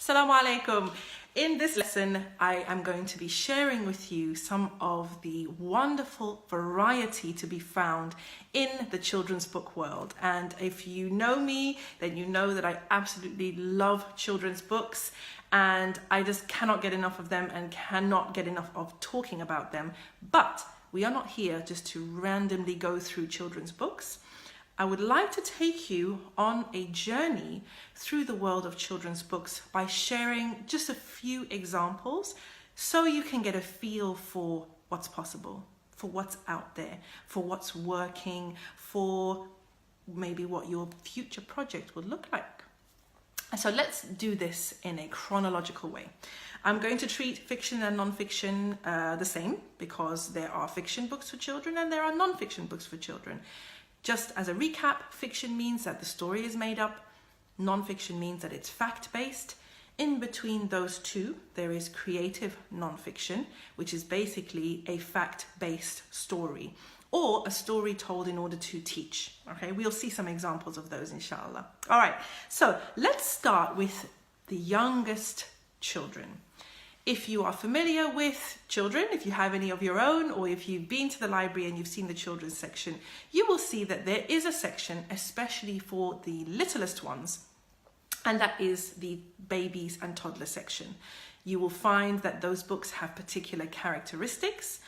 Assalamu alaikum. In this lesson, I am going to be sharing with you some of the wonderful variety to be found in the children's book world. And if you know me, then you know that I absolutely love children's books, and I just cannot get enough of them and cannot get enough of talking about them. But we are not here just to randomly go through children's books. I would like to take you on a journey through the world of children's books by sharing just a few examples so you can get a feel for what's possible, for what's out there, for what's working, for maybe what your future project would look like. So let's do this in a chronological way. I'm going to treat fiction and non-fiction the same, because there are fiction books for children and there are non-fiction books for children. Just as a recap, fiction means that the story is made up. Non-fiction means that it's fact-based. In between those two, there is creative non-fiction, which is basically a fact-based story, or a story told in order to teach. Okay, we'll see some examples of those, inshallah. All right, so let's start with the youngest children. If you are familiar with children, if you have any of your own, or if you've been to the library and you've seen the children's section, you will see that there is a section especially for the littlest ones, and that is the babies and toddlers section. You will find that those books have particular characteristics,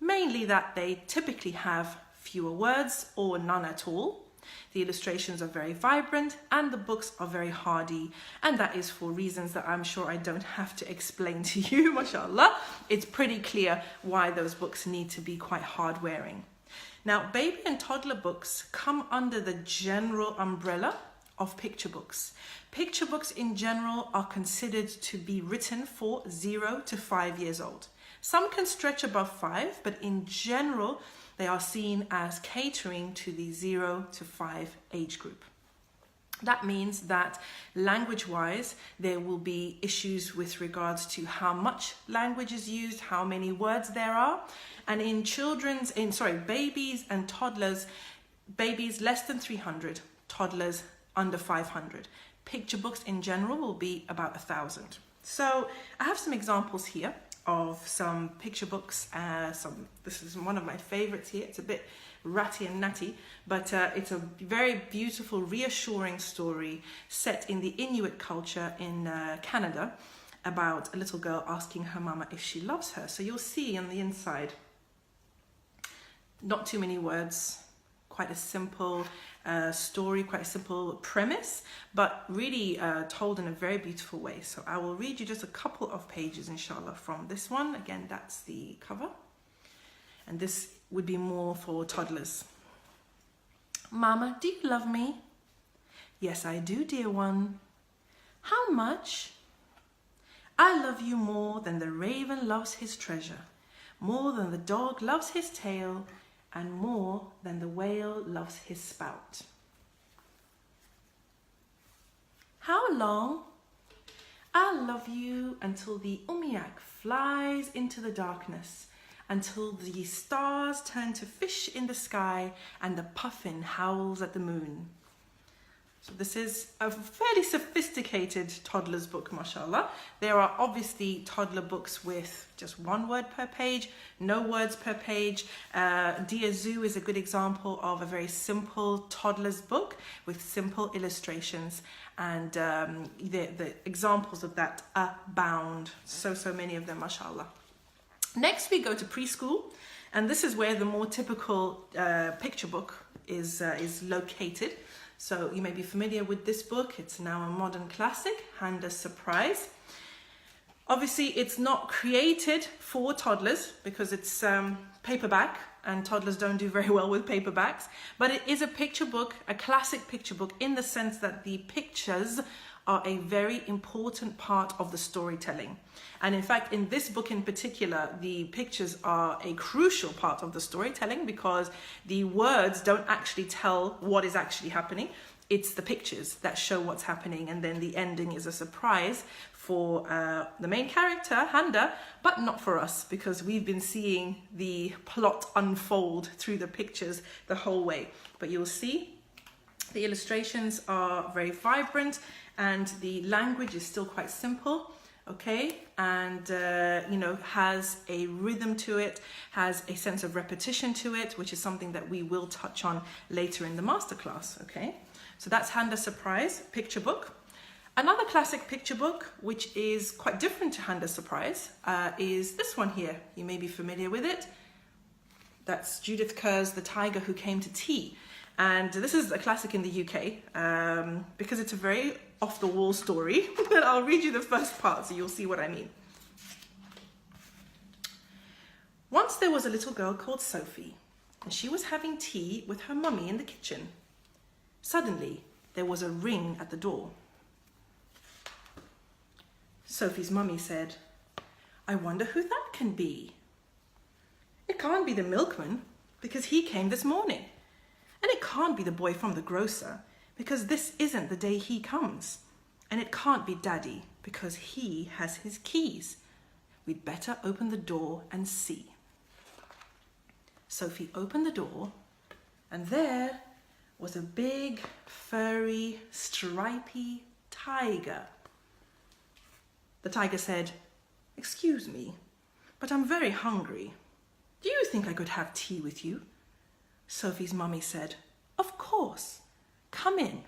mainly that they typically have fewer words or none at all. The illustrations are very vibrant and the books are very hardy, and that is for reasons that I'm sure I don't have to explain to you, mashallah. It's pretty clear why those books need to be quite hard wearing. Now, baby and toddler books come under the general umbrella of picture books. Picture books in general are considered to be written for 0 to 5 years old. Some can stretch above 5, but in general, they are seen as catering to the 0 to 5 age group. That means that language-wise, there will be issues with regards to how much language is used, how many words there are. And in babies and toddlers, babies less than 300, toddlers under 500. Picture books in general will be about 1,000. So I have some examples here of some picture books. This is one of my favorites here. It's a bit ratty and natty, but it's a very beautiful, reassuring story set in the Inuit culture in Canada about a little girl asking her mama if she loves her. So you'll see on the inside, not too many words, quite a simple story, quite a simple premise, but really told in a very beautiful way. So I will read you just a couple of pages, inshallah, from this one. Again, that's the cover. And this would be more for toddlers. Mama, do you love me? Yes, I do, dear one. How much? I love you more than the raven loves his treasure, more than the dog loves his tail, and more than the whale loves his spout. How long? I'll love you until the umiak flies into the darkness, until the stars turn to fish in the sky and the puffin howls at the moon. So this is a fairly sophisticated toddler's book, mashallah. There are obviously toddler books with just one word per page, no words per page. Dear Zoo is a good example of a very simple toddler's book with simple illustrations, and the examples of that abound. So many of them, mashallah. Next we go to preschool, and this is where the more typical picture book is located. So you may be familiar with this book. It's now a modern classic, Handa's Surprise. Obviously, it's not created for toddlers because it's paperback, and toddlers don't do very well with paperbacks. But it is a picture book, a classic picture book, in the sense that the pictures are a very important part of the storytelling. And in fact, in this book in particular, the pictures are a crucial part of the storytelling, because the words don't actually tell what is actually happening. It's the pictures that show what's happening, and then the ending is a surprise for the main character, Handa, but not for us, because we've been seeing the plot unfold through the pictures the whole way. But you'll see the illustrations are very vibrant and the language is still quite simple, okay, and has a rhythm to it, has a sense of repetition to it, which is something that we will touch on later in the masterclass, okay. So that's Hand a Surprise picture book. Another classic picture book, which is quite different to Hand a Surprise, is this one here. You may be familiar with it. That's Judith Kerr's The Tiger Who Came to Tea. And this is a classic in the UK because it's a very off-the-wall story. But I'll read you the first part so you'll see what I mean. Once there was a little girl called Sophie, and she was having tea with her mummy in the kitchen. Suddenly, there was a ring at the door. Sophie's mummy said, "I wonder who that can be. It can't be the milkman, because he came this morning. And it can't be the boy from the grocer, because this isn't the day he comes. And it can't be Daddy, because he has his keys. We'd better open the door and see." Sophie opened the door, and there was a big, furry, stripy tiger. The tiger said, "Excuse me, but I'm very hungry. Do you think I could have tea with you?" Sophie's mummy said, "Of course, come in."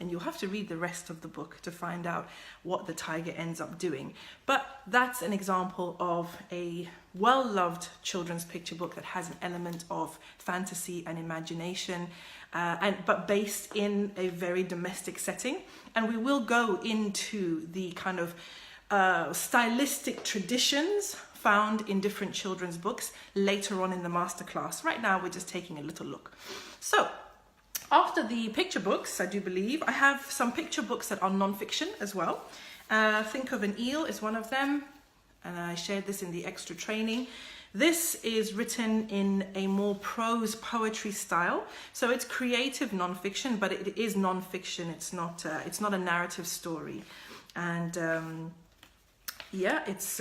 And you'll have to read the rest of the book to find out what the tiger ends up doing. But that's an example of a well-loved children's picture book that has an element of fantasy and imagination, but based in a very domestic setting. And we will go into the kind of stylistic traditions found in different children's books later on in the masterclass. Right now, we're just taking a little look. So, after the picture books, I do believe, I have some picture books that are non-fiction as well. Think of an Eel is one of them, and I shared this in the extra training. This is written in a more prose poetry style, so it's creative non-fiction, but it is non-fiction. It's not a narrative story, and yeah, it's.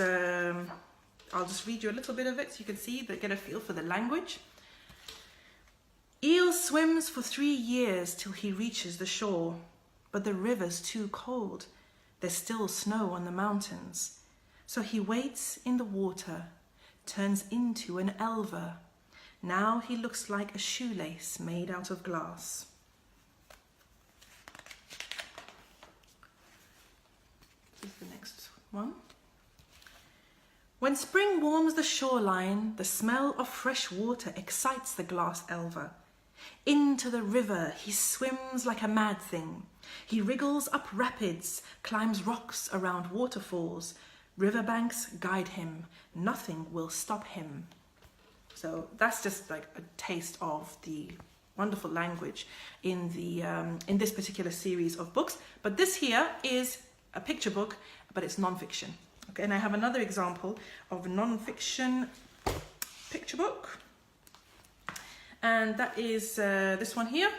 I'll just read you a little bit of it so you can see, but get a feel for the language. Eel swims for 3 years till he reaches the shore, but the river's too cold. There's still snow on the mountains. So he waits in the water, turns into an elver. Now he looks like a shoelace made out of glass. This is the next one. When spring warms the shoreline, the smell of fresh water excites the glass elver. Into the river he swims like a mad thing. He wriggles up rapids, climbs rocks around waterfalls. Riverbanks guide him. Nothing will stop him. So that's just like a taste of the wonderful language in this particular series of books. But this here is a picture book, but it's non-fiction. Okay, and I have another example of a non-fiction picture book, and that is this one here.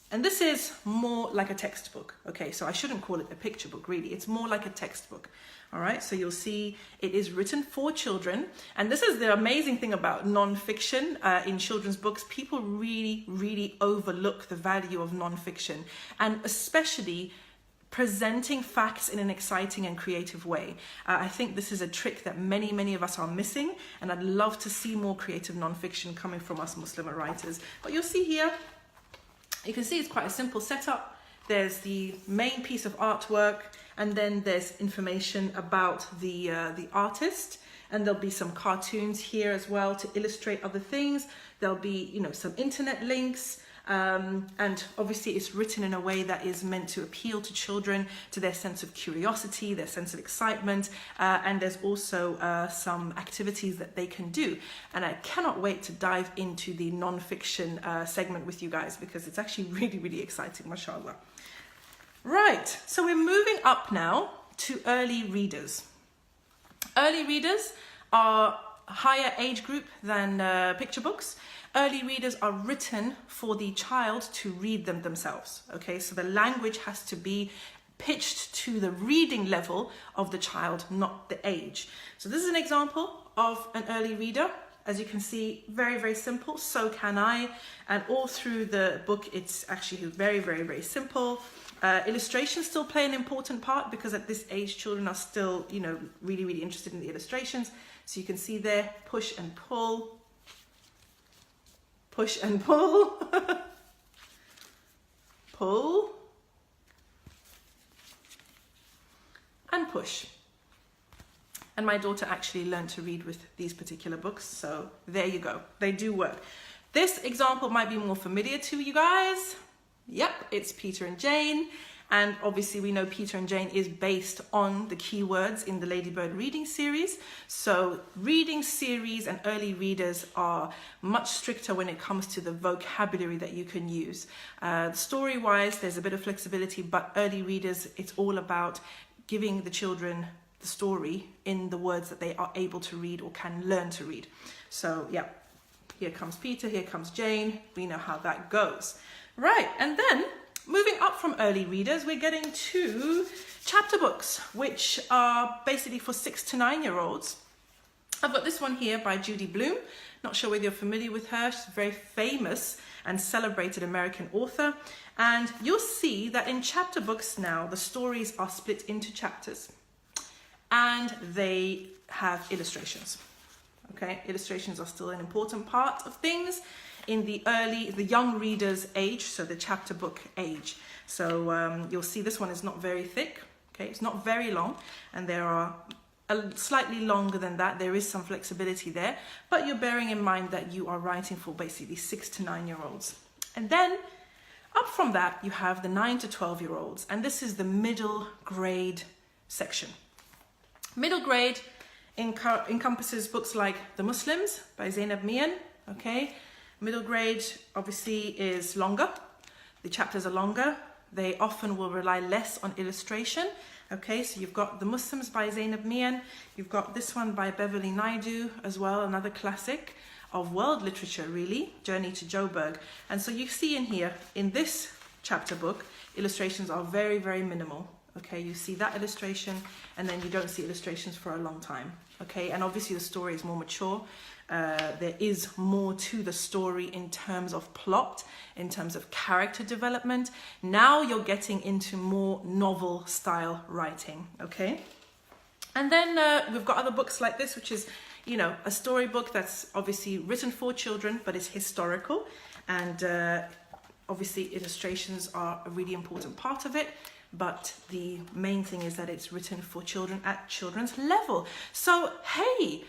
And this is more like a textbook. Okay, so I shouldn't call it a picture book, really. It's more like a textbook. All right, so you'll see it is written for children. And this is the amazing thing about non-fiction in children's books. People really, really overlook the value of non-fiction, and especially presenting facts in an exciting and creative way. I think this is a trick that many, many of us are missing, and I'd love to see more creative non-fiction coming from us Muslim writers. But you'll see here, you can see it's quite a simple setup. There's the main piece of artwork, and then there's information about the artist, and there'll be some cartoons here as well to illustrate other things. There'll be, some internet links. And obviously it's written in a way that is meant to appeal to children, to their sense of curiosity, their sense of excitement, and there's also some activities that they can do. And I cannot wait to dive into the non-fiction segment with you guys, because it's actually really, really exciting, mashallah. Right, so we're moving up now to early readers. Early readers are a higher age group than picture books. Early readers are written for the child to read them themselves, okay? So the language has to be pitched to the reading level of the child, not the age. So this is an example of an early reader. As you can see, very, very simple. So can I. And all through the book, it's actually very, very, very simple. Illustrations still play an important part because at this age, children are still, you know, really, really interested in the illustrations. So you can see there, push and pull. Push and pull. Pull. And push. And my daughter actually learned to read with these particular books, so there you go. They do work. This example might be more familiar to you guys. Yep, it's Peter and Jane. And obviously we know Peter and Jane is based on the keywords in the Ladybird reading series. So reading series and early readers are much stricter when it comes to the vocabulary that you can use. Story-wise, there's a bit of flexibility, but early readers, it's all about giving the children the story in the words that they are able to read or can learn to read. So yeah, here comes Peter, here comes Jane. We know how that goes. Right, and then moving up from early readers, we're getting to chapter books, which are basically for 6 to 9-year-olds. I've got this one here by Judy Blume. Not sure whether you're familiar with her. She's a very famous and celebrated American author. And you'll see that in chapter books now, the stories are split into chapters. And they have illustrations. Okay, illustrations are still an important part of things in the young readers age, so the chapter book age. So you'll see this one is not very thick. Okay, it's not very long, and there are slightly longer than that. There is some flexibility there, but you're bearing in mind that you are writing for basically 6 to 9-year-olds. And then up from that, you have the 9 to 12-year-olds, and this is the middle grade section. Middle grade encompasses books like The Muslims by Zainab Mian. Okay, middle grade obviously is longer. The chapters are longer. They often will rely less on illustration. Okay, so you've got The Muslims by Zainab Mian. You've got this one by Beverly Naidu as well, another classic of world literature really, Journey to Joburg. And so you see in here, in this chapter book, illustrations are very, very minimal. Okay, you see that illustration, and then you don't see illustrations for a long time. Okay, and obviously the story is more mature. There is more to the story in terms of plot, in terms of character development. Now you're getting into more novel style writing. Okay, and then we've got other books like this, which is, you know, a storybook that's obviously written for children, but it's historical, and obviously illustrations are a really important part of it. But the main thing is that it's written for children at children's level. So, hey,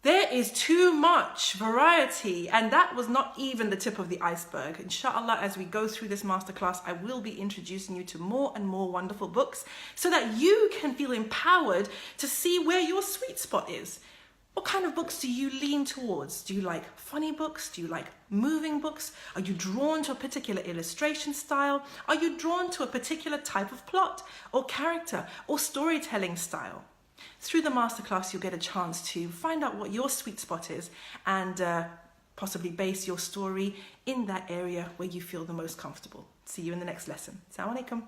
there is too much variety, and that was not even the tip of the iceberg. Inshallah, as we go through this masterclass, I will be introducing you to more and more wonderful books so that you can feel empowered to see where your sweet spot is. What kind of books do you lean towards? Do you like funny books? Do you like moving books? Are you drawn to a particular illustration style? Are you drawn to a particular type of plot or character or storytelling style? Through the masterclass, you'll get a chance to find out what your sweet spot is and possibly base your story in that area where you feel the most comfortable. See you in the next lesson. Assalamu alaikum.